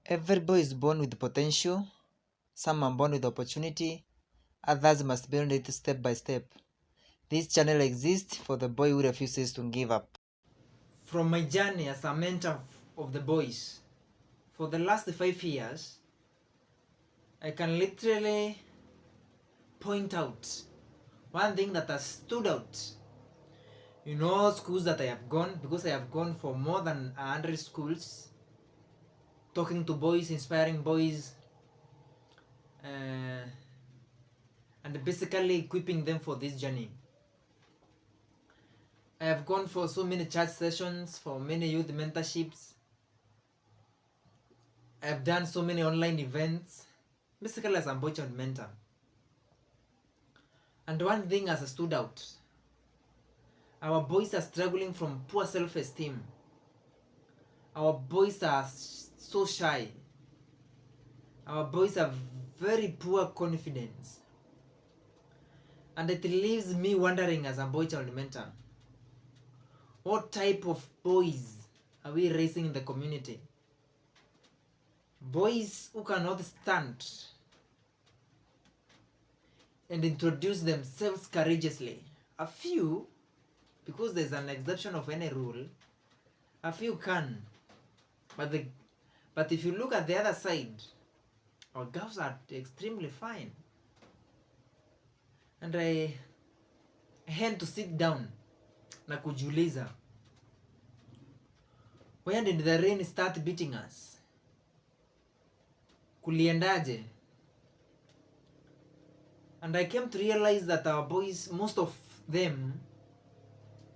Every boy is born with potential. Some are born with opportunity. Others must build it step by step. This channel exists for the boy who refuses to give up. From my journey as a mentor of the boys for the last 5 years, I can literally point out one thing that has stood out in all schools that I have gone, because I have gone for more than 100 schools, talking to boys, inspiring boys, and basically equipping them for this journey. I have gone for so many chat sessions, for many youth mentorships. I have done so many online events, basically as a boy child mentor. And one thing has stood out: our boys are struggling from poor self-esteem. Our boys are so shy. Our boys have very poor confidence. And it leaves me wondering as a boy child mentor, what type of boys are we raising in the community? Boys who cannot stand and introduce themselves courageously. A few, because there's an exception of any rule, a few can. But if you look at the other side, our girls are extremely fine. And I had to sit down na kujiuliza, when did the rain start beating us? Kuliendaje? And I came to realize that our boys, most of them,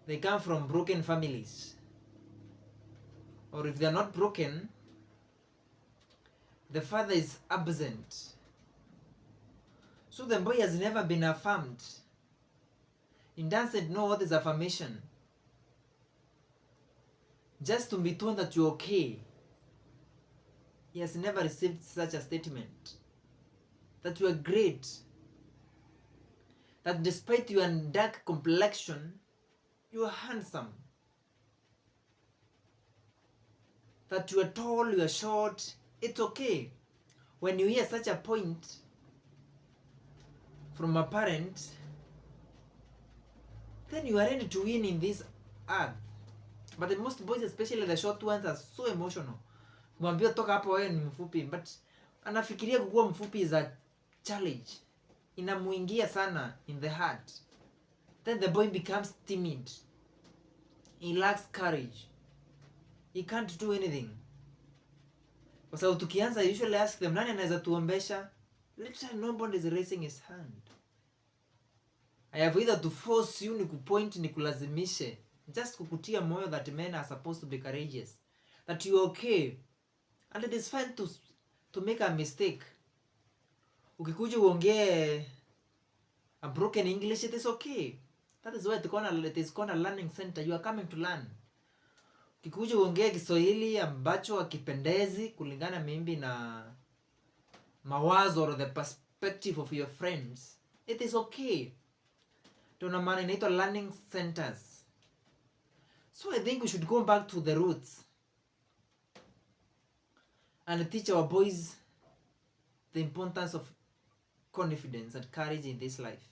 they come from broken families. Or if they are not broken, the father is absent. So the boy has never been affirmed. He doesn't know what is affirmation. Just to be told that you're okay. He has never received such a statement. That you are great. That despite your dark complexion, you are handsome. That you are tall, you are short, it's okay. When you hear such a point from a parent, then you are ready to win in this earth. But the most boys, especially the short ones, are so emotional. Mwambie toka hapo wewe ni mfupi, but anafikiria kukuwa mfupi is a challenge. Inamuingia sana in the heart. Then the boy becomes timid. He lacks courage. He can't do anything. Kwa sababu tukianza, I usually ask them, nani anaweza tuombesha? Literally nobody is raising his hand. I have either to force you, ni kupoint, ni kulazimishe, just kukutia moyo that men are supposed to be courageous, that you are okay, and it is fine to make a mistake. Ukikuja uongee a broken English, it is okay. That is why it is called a learning center. You are coming to learn. Ukikuja uongee Kiswahili ambacho hakipendezi kulingana maybe na mawazo or the perspective of your friends, it is okay. Tuna maana inaitwa learning centers. So I think we should go back to the roots and teach our boys the importance of confidence and courage in this life.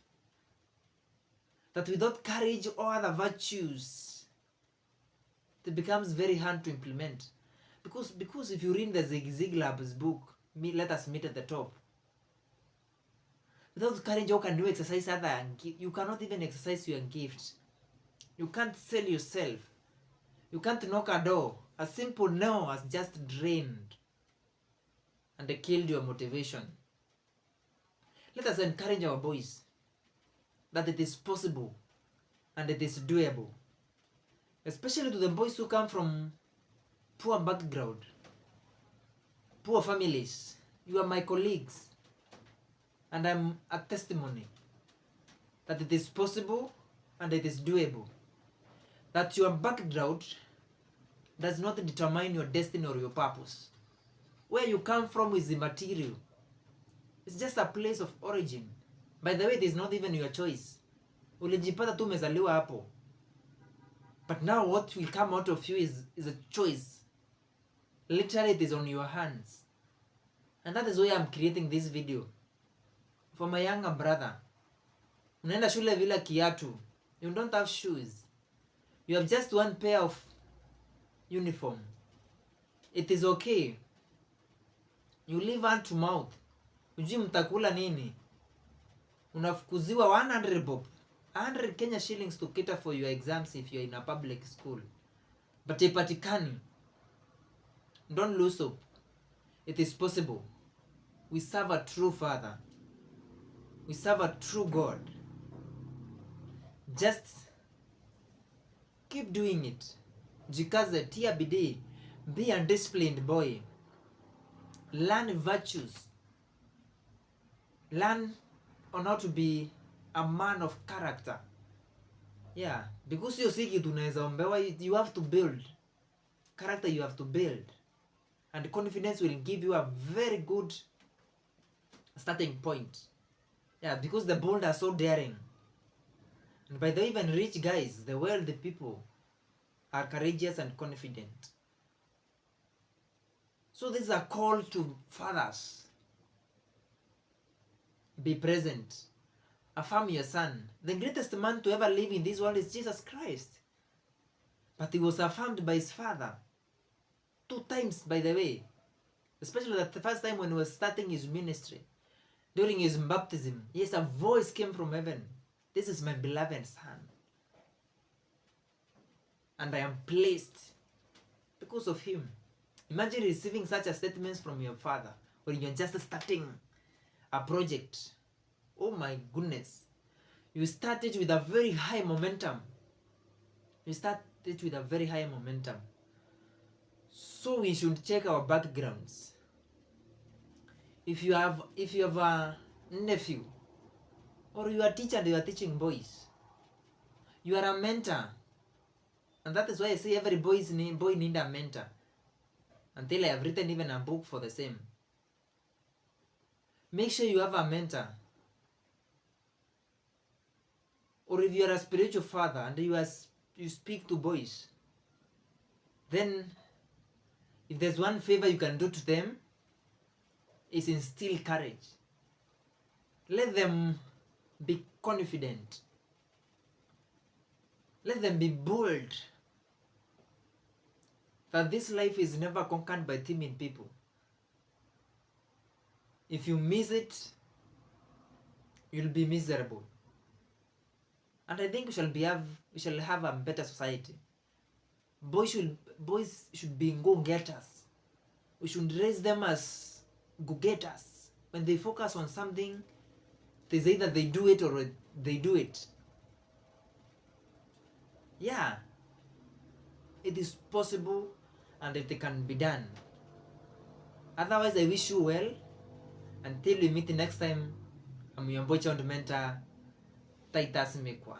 That without courage or other virtues, it becomes very hard to implement. Because if you read the Zig Ziglar's book, Let Us Meet at the Top, without courage, you can do exercise other. You cannot even exercise your gift. You can't sell yourself. You can't knock a door. A simple no has just drained and killed your motivation. Let us encourage our boys that it is possible and it is doable. Especially to the boys who come from poor background, poor families. You are my colleagues. And I'm a testimony that it is possible and it is doable. That your background does not determine your destiny or your purpose. Where you come from is immaterial. It's just a place of origin. By the way, it is not even your choice. Ulijipata tu umezaliwa hapo. But now what will come out of you is a choice. Literally, it is on your hands. And that is why I'm creating this video. For my younger brother. Unaenda shule bila kiatu. You don't have shoes. You have just one pair of uniform. It is okay. You live hand to mouth. Ujui mtakula nini. Unafukuziwa 100 bob. 100 Kenya shillings to cater for your exams if you're in a public school. But ipatikani. Don't lose hope. It is possible. We serve a true Father. We serve a true God. Just keep doing it. Jikaze, tia bidii. Be a disciplined boy. Learn virtues. Learn on how to be a man of character. Yeah, because you see kitu unaweza ombewa, you have to build. Character you have to build. And confidence will give you a very good starting point. Yeah, because the bold are so daring. And by the way, even rich guys, the wealthy people are courageous and confident. So this is a call to fathers. Be present. Affirm your son. The greatest man to ever live in this world is Jesus Christ. But he was affirmed by his father. 2 times, by the way. Especially the first time when he was starting his ministry. During his baptism. Yes, a voice came from heaven. This is my beloved son. And I am pleased because of him. Imagine receiving such a statement from your father when you're just starting a project. Oh my goodness. You started with a very high momentum. So we should check our backgrounds. If you have a nephew, or you are a teacher and you are teaching boys, you are a mentor. And that is why I say every boy need a mentor. Until I have written even a book for the same. Make sure you have a mentor. Or if you are a spiritual father and you speak to boys, then if there's one favor you can do to them, is instill courage. Let them be confident. Let them be bold. That this life is never conquered by timid people. If you miss it, you'll be miserable. And I think we shall have a better society. Boys should be go-getters. We should raise them as go-getters. When they focus on something, it is either they do it or they do it. Yeah, it is possible and it can be done. Otherwise, I wish you well. Until we meet next time, I'm your boy child mentor, Titus Mekwa.